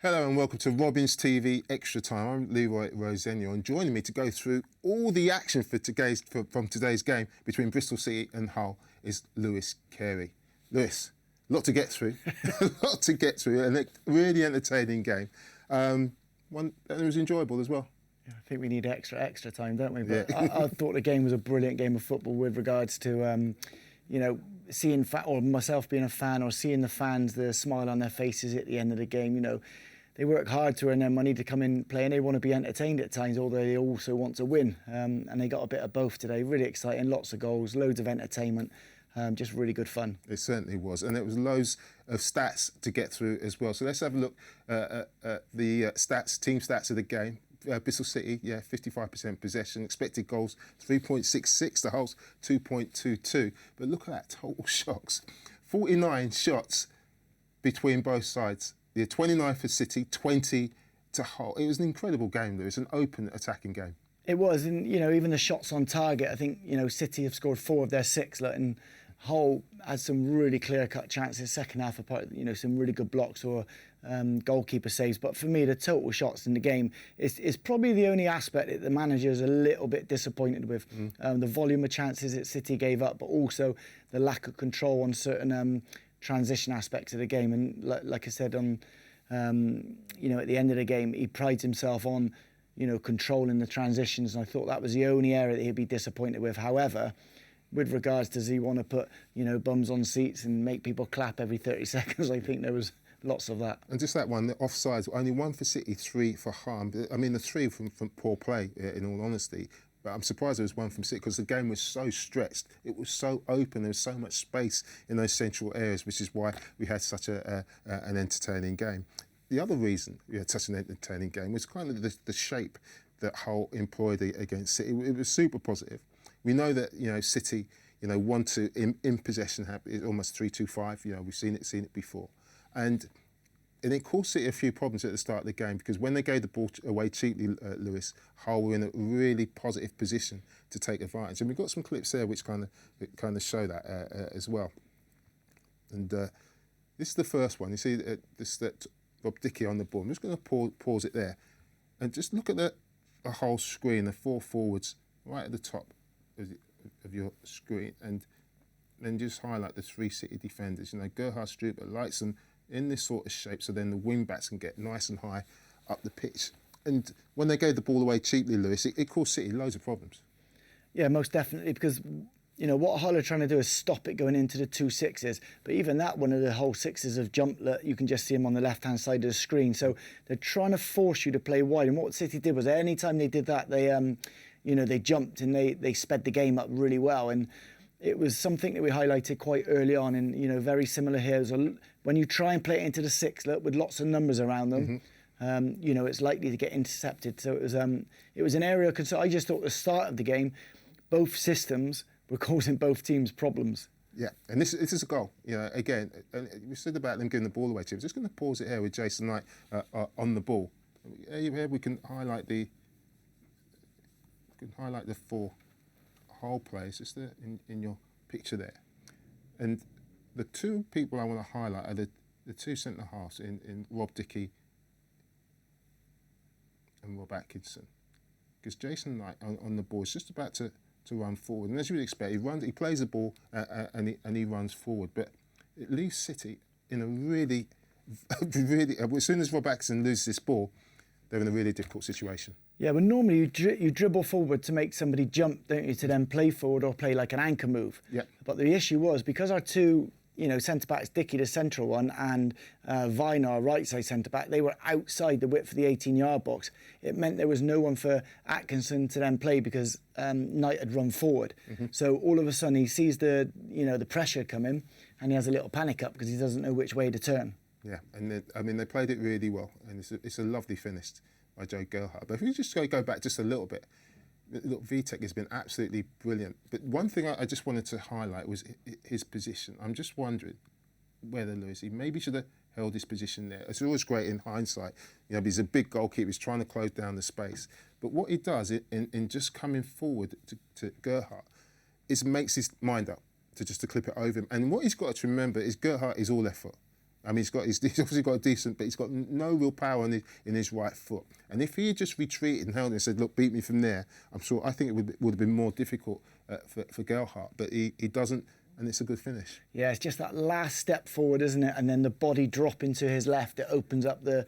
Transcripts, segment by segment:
Hello and welcome to Robins TV Extra Time. I'm Leroy Rosenio, and joining me to go through all the action from today's game between Bristol City and Hull is Lewis Carey. Lewis, a lot to get through, and a really entertaining game. And it was enjoyable as well. Yeah, I think we need extra time, don't we? But Yeah. I thought the game was a brilliant game of football with regards to, seeing or myself being a fan or seeing the fans, the smile on their faces at the end of the game. They work hard to earn their money to come in, play, and they want to be entertained at times, although they also want to win. And they got a bit of both today. Really exciting, lots of goals, loads of entertainment, just really good fun. It certainly was, and it was loads of stats to get through as well. So let's have a look at the team stats of the game. Bristol City, 55% possession, expected goals 3.66, the Hull's 2.22. But look at that, total shots. 49 shots between both sides. 29 for City, 20 to Hull. It was an incredible game, Lewis, an open attacking game. It was, and even the shots on target, I think, City have scored 4 of their 6, and Hull had some really clear-cut chances. Second half, apart, some really good blocks or goalkeeper saves. But for me, the total shots in the game is probably the only aspect that the manager is a little bit disappointed with. The volume of chances that City gave up, but also the lack of control on certain transition aspects of the game. And like I said, at the end of the game, he prides himself on controlling the transitions, and I thought that was the only area that he'd be disappointed with. However, with regards to, does he want to put bums on seats and make people clap every 30 seconds, I think there was lots of that. And just that one, the offsides, only 1 for City, 3 for Hull. I mean, the 3 from poor play, in all honesty. But I'm surprised there was 1 from City because the game was so stretched. It was so open. There was so much space in those central areas, which is why we had such an entertaining game. The other reason we had such an entertaining game was kind of the shape that Hull employed against City. It was super positive. We know that City want to in possession have almost 3-2-5. We've seen it before, and it caused City a few problems at the start of the game because when they gave the ball away cheaply, Lewis, Hull were in a really positive position to take advantage, and we've got some clips there which kind of show that as well. And this is the first one. You see that Rob Dickie on the ball. I'm just going to pause it there, and just look at the whole screen. The 4 forwards right at the top of your screen, and then just highlight the 3 City defenders. Gerhard Struber lights them in this sort of shape, so then the wing backs can get nice and high up the pitch. And when they gave the ball away cheaply, Lewis, it caused City loads of problems. Yeah, most definitely, because what Hull are trying to do is stop it going into the 2 6s. But even that, one of the whole 6s have jumped. You can just see them on the left-hand side of the screen. So they're trying to force you to play wide. And what City did was, any time they did that, they jumped and they sped the game up really well. And it was something that we highlighted quite early on. And very similar here. When you try and play it into the 6 with lots of numbers around them, it's likely to get intercepted. So it was an area of concern. I just thought at the start of the game, both systems were causing both teams problems. Yeah, and this is a goal. Again, and we said about them giving the ball away to him. Just going to pause it here with Jason Knight on the ball. Here we can highlight the 4 Hull players just there in your picture there. And the 2 people I want to highlight are the 2 centre halves in Rob Dickie and Rob Atkinson. Because Jason Knight on the ball is just about to run forward, and as you would expect, he plays the ball and he runs forward, but it leaves City in a really as soon as Rob Atkinson loses this ball, they're in a really difficult situation. Yeah, but normally you dribble forward to make somebody jump, don't you, to then play forward or play like an anchor move. Yeah. But the issue was, because our 2 centre-backs, Dickie, the central one, and Vine, our right-side centre-back, they were outside the width of the 18-yard box. It meant there was no one for Atkinson to then play because Knight had run forward. Mm-hmm. So all of a sudden he sees the pressure coming, and he has a little panic up because he doesn't know which way to turn. Yeah, and they played it really well, and it's a lovely finish by Joe Gerhard. But if we just go back just a little bit, look, Vitek has been absolutely brilliant. But one thing I just wanted to highlight was his position. I'm just wondering whether Lewis, he maybe should have held his position there. It's always great in hindsight. He's a big goalkeeper. He's trying to close down the space. But what he does in just coming forward to Gerhard is makes his mind up to clip it over him. And what he's got to remember is Gerhard is all effort. I mean, he's obviously got a decent, but he's got no real power in his right foot. And if he had just retreated and held it and said, "Look, beat me from there," I think it would have been more difficult for Gerhardt. But he doesn't, and it's a good finish. Yeah, it's just that last step forward, isn't it? And then the body drop into his left. It opens up the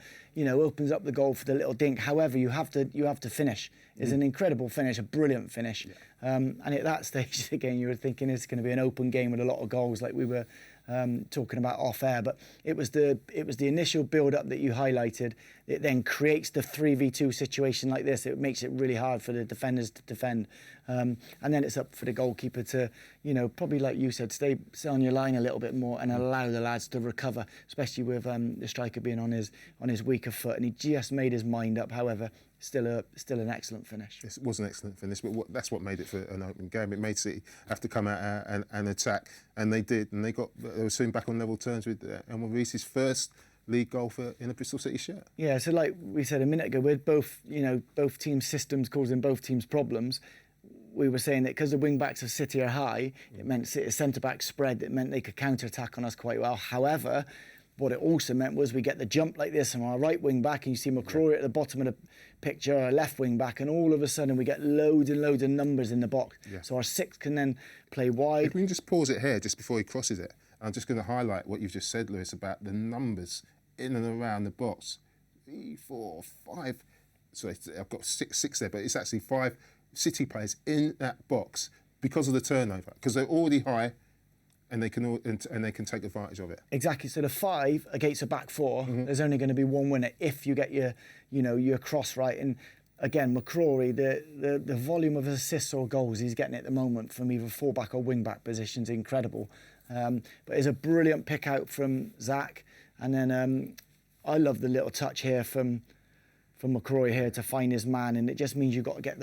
goal for the little dink. However, you have to finish. It's an incredible finish, a brilliant finish. Yeah. And at that stage, again, you were thinking it's going to be an open game with a lot of goals, like we were talking about off air. But it was the initial build up that you highlighted. It then creates the 3v2 situation like this. It makes it really hard for the defenders to defend. And then it's up for the goalkeeper to, probably like you said, stay on your line a little bit more and allow the lads to recover, especially with the striker being on his weaker foot. And he just made his mind up. However, still an excellent finish. It was an excellent finish, but that's what made it for an open game. It made City have to come out and attack, and they did, and they were soon back on level terms with Emil Reese's first league goal in a Bristol City shirt. Yeah, so like we said a minute ago, with both teams' systems causing both teams problems, we were saying that because the wing backs of City are high, it meant City's centre back spread. It meant they could counter attack on us quite well. However, what it also meant was we get the jump like this from our right wing back, and you see McCrory at the bottom of the picture, our left wing back, and all of a sudden we get loads and loads of numbers in the box. Yeah. So our six can then play wide. If we can just pause it here just before he crosses it, I'm just going to highlight what you've just said, Lewis, about the numbers in and around the box. 3, 4, 5. Sorry, I've got six there, but it's actually 5 City players in that box because of the turnover, because they're already high. And they can take advantage of it. Exactly. So the 5 against a back 4, there's only going to be one winner if you get your cross right. And again, McCrory, the volume of assists or goals he's getting at the moment from either full-back or wing-back positions, incredible. But it's a brilliant pick out from Zach. And then I love the little touch here from McCrory here to find his man, and it just means you've got to get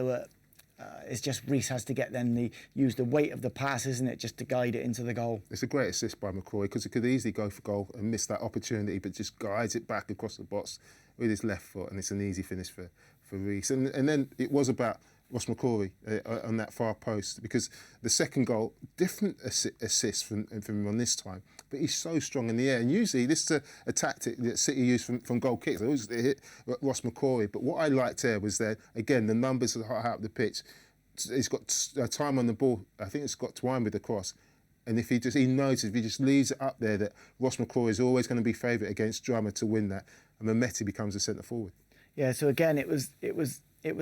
it's just Reece has to use the weight of the pass, isn't it, just to guide it into the goal. It's a great assist by McCrory, because it could easily go for goal and miss that opportunity, but just guides it back across the box with his left foot, and it's an easy finish for Reece. And then it was about Ross McCrory on that far post, because the second goal, different assist from him on this time, but he's so strong in the air. And usually this is a tactic that City use from goal kicks. They always hit Ross McCrory. But what I liked there was that, again, the numbers are high up the pitch. He's got time on the ball. I think it's got Twine with the cross. And if he knows if he just leaves it up there, that Ross McCrory is always going to be favourite against Drummer to win that, and Mehmeti becomes the centre forward. Yeah. So again, it was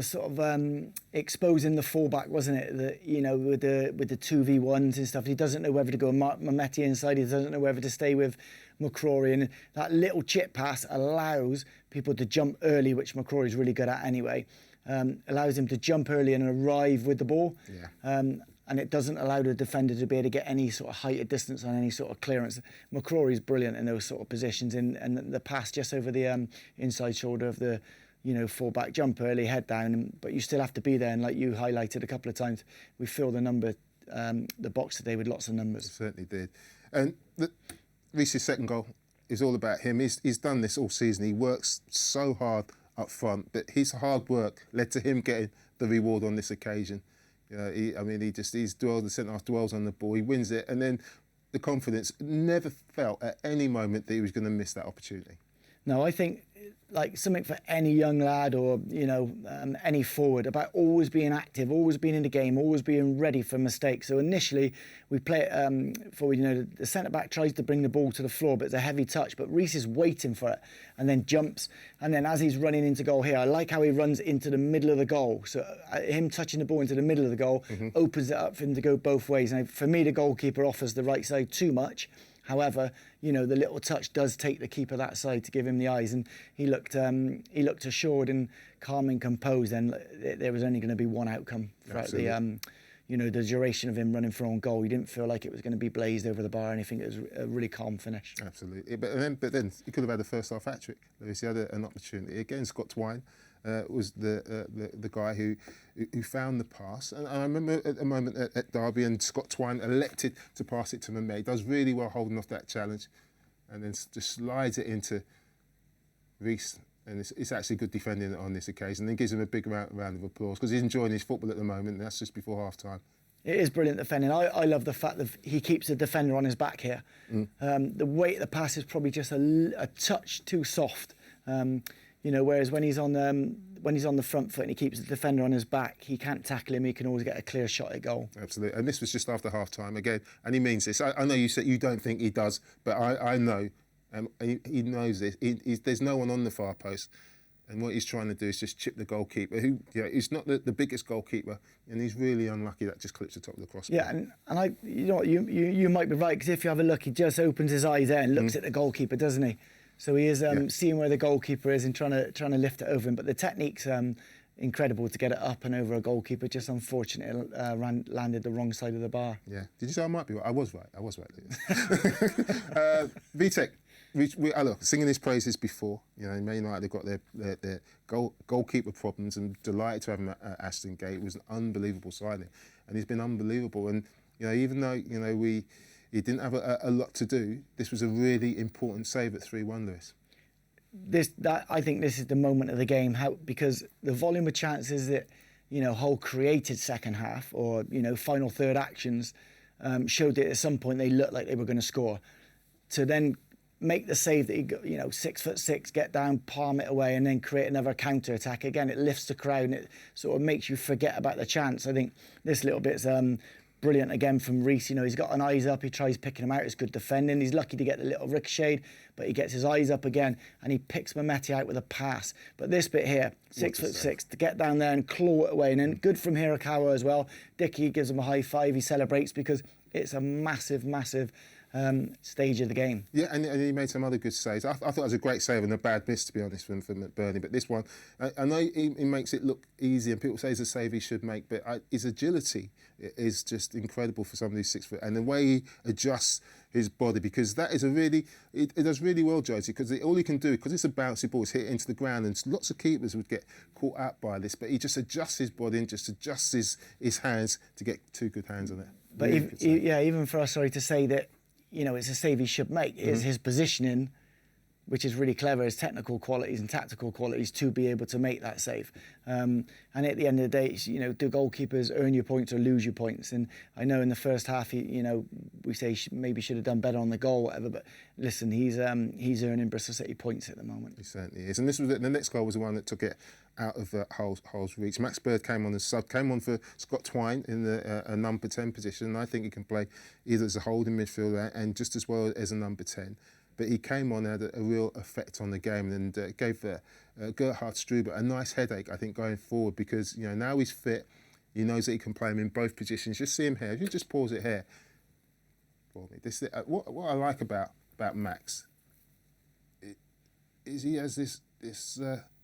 sort of exposing the fullback, wasn't it? With the 2v1s and stuff. He doesn't know whether to go Mehmeti inside. He doesn't know whether to stay with McCrory. And that little chip pass allows people to jump early, which McCrory is really good at anyway. Allows him to jump early and arrive with the ball. Yeah. And it doesn't allow the defender to be able to get any sort of height or distance on any sort of clearance. McCrory's brilliant in those sort of positions, and the pass just over the inside shoulder of the full-back, jump early, head down, but you still have to be there. And like you highlighted a couple of times, we filled the box today with lots of numbers. It certainly did. And Reece's second goal is all about him. He's done this all season. He works so hard up front, but his hard work led to him getting the reward on this occasion. The centre-half dwells on the ball, he wins it, and then the confidence, never felt at any moment that he was going to miss that opportunity. No, I think like something for any young lad or any forward about always being active, always being in the game, always being ready for mistakes. So initially we play it forward. The centre back tries to bring the ball to the floor, but it's a heavy touch. But Reece is waiting for it and then jumps. And then as he's running into goal here, I like how he runs into the middle of the goal. So him touching the ball into the middle of the goal opens it up for him to go both ways. And for me, the goalkeeper offers the right side too much. However, the little touch does take the keeper that side to give him the eyes, and he looked assured and calm and composed. And there was only going to be one outcome throughout the duration of him running for own goal. He didn't feel like it was going to be blazed over the bar or anything. It was a really calm finish. Absolutely, but then he could have had a first half hat trick. Lewis, he had an opportunity again. Scott Twine was the guy who found the pass, and I remember at the moment at Derby, and Scott Twine elected to pass it to Mehmeti. He does really well holding off that challenge, and then just slides it into Reece, and it's actually good defending on this occasion. And gives him a big round of applause because he's enjoying his football at the moment, and that's just before half time. It is brilliant defending. I love the fact that he keeps the defender on his back here. The weight of the pass is probably just a touch too soft. Whereas when he's on the front foot and he keeps the defender on his back, he can't tackle him. He can always get a clear shot at goal. Absolutely. And this was just after half time again, and he means this. I know you said you don't think he does, but I know, he knows this. There's no one on the far post. And what he's trying to do is just chip the goalkeeper, who, he's not the biggest goalkeeper, and he's really unlucky that just clips the top of the crossbar. Yeah, and you might be right, because if you have a look, he just opens his eyes there and looks at the goalkeeper, doesn't he? So he is seeing where the goalkeeper is and trying to lift it over him. But the technique's incredible to get it up and over a goalkeeper. Just unfortunately, landed the wrong side of the bar. Yeah. Did you say I might be right? I was right. Vitek. Look, singing his praises before, Man United have got their goalkeeper problems, and delighted to have him at Aston Gate. It was an unbelievable signing, and he's been unbelievable. And even though he didn't have a lot to do, this was a really important save at 3-1, Lewis. I think this is the moment of the game, because the volume of chances that Hull created second half, or final third actions, showed that at some point they looked like they were going to score. To then make the save that he got, 6'6", get down, palm it away, and then create another counter attack. Again, it lifts the crowd and it sort of makes you forget about the chance. I think this little bit's brilliant again from Reece. He's got an eyes up. He tries picking him out. It's good defending. He's lucky to get the little ricochet, but he gets his eyes up again and he picks Mehmeti out with a pass. But this bit here, 6'6", to get down there and claw it away, and then good from Hirakawa as well. Dickey gives him a high five. He celebrates because it's a massive, massive stage of the game. Yeah, and he made some other good saves. I thought it was a great save and a bad miss, to be honest, from McBurney. But this one, I know he makes it look easy, and people say it's a save he should make, but his agility is just incredible for somebody who's 6 foot, and the way he adjusts his body, because that is it does really well, Josie, because all he can do, because it's a bouncy ball, is hit it into the ground, and lots of keepers would get caught out by this, but he just adjusts his body and just adjusts his hands to get 2 good hands on it. But really even for us, to say that, it's a save he should make. It's his positioning, which is really clever, his technical qualities and tactical qualities to be able to make that save. And at the end of the day, do goalkeepers earn your points or lose your points? And I know in the first half, we say maybe should have done better on the goal, whatever. But listen, he's earning Bristol City points at the moment. He certainly is. And the next goal was the one that took it out of Hull's reach. Max Bird came on as sub, came on for Scott Twine in a number 10 position. And I think he can play either as a holding midfielder and just as well as a number 10. But he came on and had a real effect on the game, and gave Gerhard Struber a nice headache, I think, going forward, because now he's fit. He knows that he can play him in both positions. Just see him here. If you just pause it here for me. What I like about Max is he has this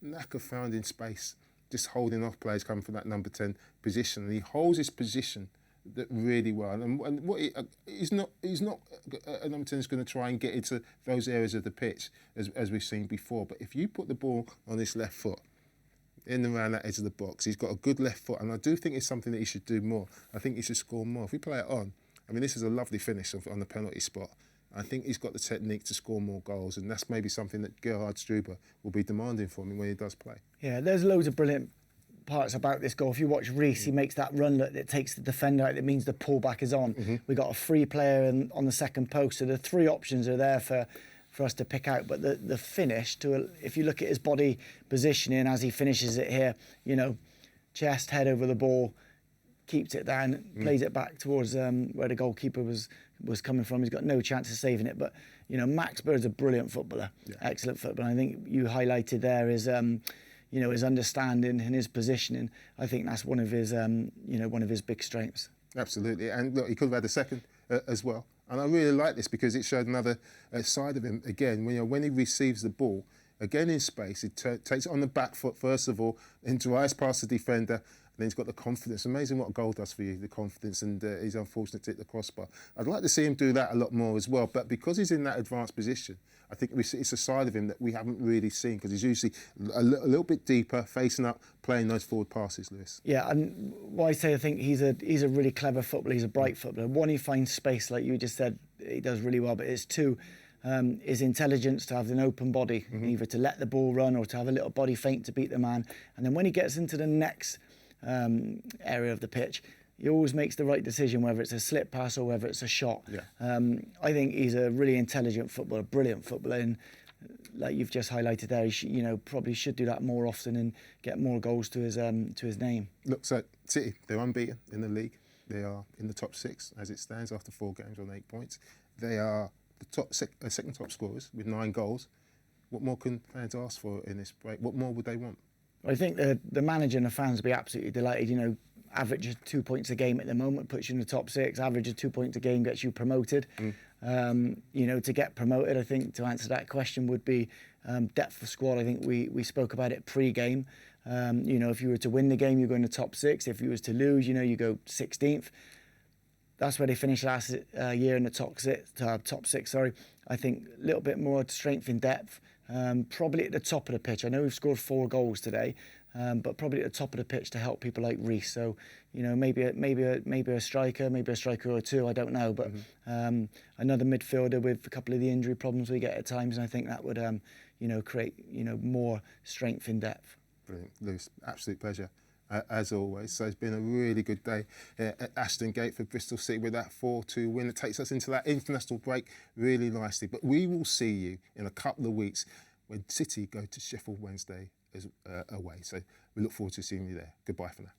knack of finding space, just holding off players coming from that number 10 position, and he holds his position really well. And what he's not a number 10 is going to try and get into those areas of the pitch as we've seen before. But if you put the ball on his left foot, in and around that edge of the box, he's got a good left foot, and I do think it's something that he should do more. I think he should score more. If we play it on, this is a lovely finish on the penalty spot. I think he's got the technique to score more goals, and that's maybe something that Gerhard Struber will be demanding from him when he does play. Yeah, there's loads of brilliant parts about this goal. If you watch Reece, he makes that run that takes the defender out. That means the pullback is on. We got a free player on the second post, so the 3 options are there for us to pick out. But the finish, if you look at his body positioning as he finishes it here, chest, head over the ball, keeps it down, plays it back towards where the goalkeeper was coming from. He's got no chance of saving it. But Max Bird's a brilliant footballer, excellent footballer. I think you highlighted there is his understanding and his positioning. I think that's one of his big strengths. Absolutely, and look, he could have had a second as well. And I really like this because it showed another side of him again. When he receives the ball, again in space, he takes it on the back foot first of all, then drives past the defender, and then he's got the confidence. Amazing what a goal does for you, the confidence, and he's unfortunate to hit the crossbar. I'd like to see him do that a lot more as well, but because he's in that advanced position, I think it's a side of him that we haven't really seen, because he's usually a little bit deeper, facing up, playing those forward passes, Lewis. Yeah, and why I say I think he's a really clever footballer, he's a bright footballer. One, he finds space, like you just said, he does really well, but it's 2, his intelligence to have an open body, either to let the ball run or to have a little body feint to beat the man. And then when he gets into the next area of the pitch, he always makes the right decision, whether it's a slip pass or whether it's a shot. Yeah. I think he's a really intelligent footballer, brilliant footballer, and like you've just highlighted there, he probably should do that more often and get more goals to his name. Look, so City, they're unbeaten in the league. They are in the top 6 as it stands after 4 games on 8 points. They are the second top scorers with 9 goals. What more can fans ask for in this break? What more would they want? I think the manager and the fans will be absolutely delighted. Average of 2 points a game at the moment puts you in the top 6. Average of 2 points a game gets you promoted. To get promoted, I think to answer that question would be depth of squad. I think we spoke about it pre-game. If you were to win the game, you go in the top 6. If you was to lose, you go 16th. That's where they finished last year in the top 6. Sorry, I think a little bit more strength in depth. Probably at the top of the pitch. I know we've scored 4 goals today, but probably at the top of the pitch to help people like Reece. So, maybe a striker or 2. I don't know, but another midfielder with a couple of the injury problems we get at times, and I think that would create more strength in depth. Brilliant, Lewis. Absolute pleasure. As always. So it's been a really good day at Ashton Gate for Bristol City with that 4-2 win. It takes us into that international break really nicely. But we will see you in a couple of weeks when City go to Sheffield Wednesday away. So we look forward to seeing you there. Goodbye for now.